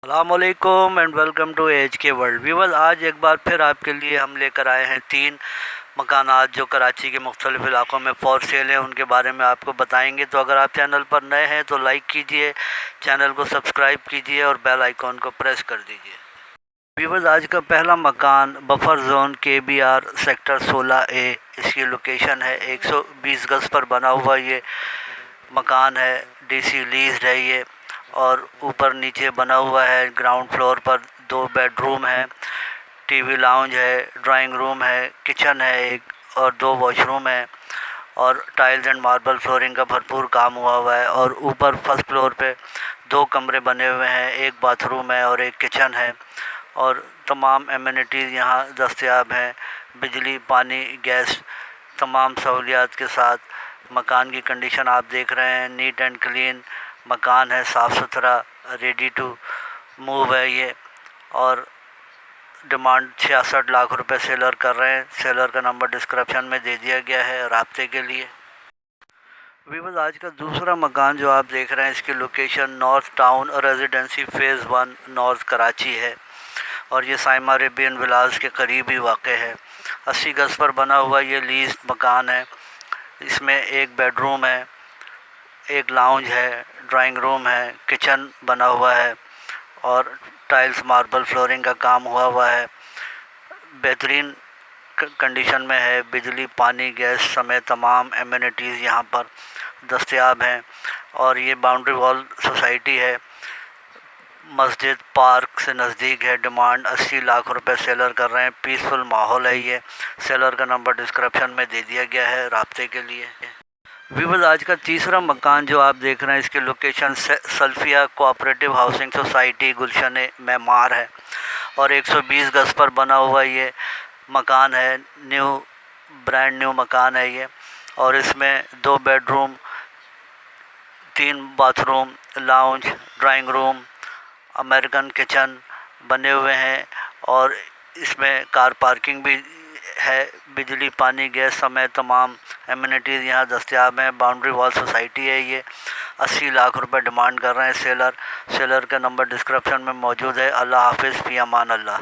अस्सलामुअलैकुम and welcome to H के world viewers. आज एक बार फिर आपके लिए हम लेकर आए हैं 3 मकानात जो कराची के मुख्तलिफ इलाक़ों में फॉर सेल हैं, उनके बारे में आपको बताएंगे। तो अगर आप चैनल पर नए हैं तो लाइक कीजिए, चैनल को सब्सक्राइब कीजिए और बेल आइकॉन को प्रेस कर दीजिए। व्यूअर्स, आज का पहला मकान buffer zone KBR sector 16A, इसकी लोकेशन है। 120 गज़ पर बना हुआ ये मकान है, DC लीज है ये, और ऊपर नीचे बना हुआ है। ग्राउंड फ्लोर पर 2 बेडरूम है, TV लाउंज है, ड्राइंग रूम है, किचन है एक, और 2 वॉशरूम है, और टाइल्स एंड मार्बल फ्लोरिंग का भरपूर काम हुआ है। और ऊपर फर्स्ट फ्लोर पे 2 कमरे बने हुए हैं, एक बाथरूम है और एक किचन है, और तमाम एमिनिटीज़ यहाँ दस्तयाब हैं। बिजली, पानी, गैस, तमाम सहूलियात के साथ मकान की कंडीशन आप देख रहे हैं। नीट एंड क्लीन मकान है, साफ़ सुथरा, रेडी टू मूव है ये। और डिमांड 66 लाख रुपए सेलर कर रहे हैं। सेलर का नंबर डिस्क्रिप्शन में दे दिया गया है राब्ते के लिए। व्यूअर्स, आज का दूसरा मकान जो आप देख रहे हैं, इसकी location north town residency phase 1 north Karachi है, और ये साइमा अरेबियन विलास के करीब ही वाक़ है। 80 गज़ पर बना हुआ ये लीज मकान है। इसमें एक बेडरूम है, एक लाउंज है, ड्राइंग रूम है, किचन बना हुआ है, और टाइल्स मार्बल फ्लोरिंग का काम हुआ है। बेहतरीन कंडीशन में है। बिजली, पानी, गैस समेत तमाम एमिनिटीज़ यहाँ पर दस्तयाब हैं। और ये बाउंड्री वॉल सोसाइटी है, मस्जिद पार्क से नज़दीक है। डिमांड 80 लाख रुपए सेलर कर रहे हैं। पीसफुल माहौल है ये। सेलर का नंबर डिस्क्रिप्शन में दे दिया गया है राब्ते के लिए। व्यूअर्स, आज का तीसरा मकान जो आप देख रहे हैं, इसकी लोकेशन सल्फिया कोऑपरेटिव हाउसिंग सोसाइटी गुलशन मेमार है, और 120 गज़ पर बना हुआ ये मकान है। ब्रांड न्यू मकान है ये, और इसमें 2 bedroom, 3 bathroom, lounge, drawing room, American kitchen बने हुए हैं, और इसमें कार पार्किंग भी है। बिजली, पानी, गैस समेत तमाम एमिनिटीज़ यहाँ दस्तयाब हैं। बाउंड्री वॉल सोसाइटी है ये। 80 लाख रुपए डिमांड कर रहे हैं सेलर। सेलर का नंबर डिस्क्रिप्शन में मौजूद है। अल्लाह हाफिज़, फ़ी अमान अल्लाह।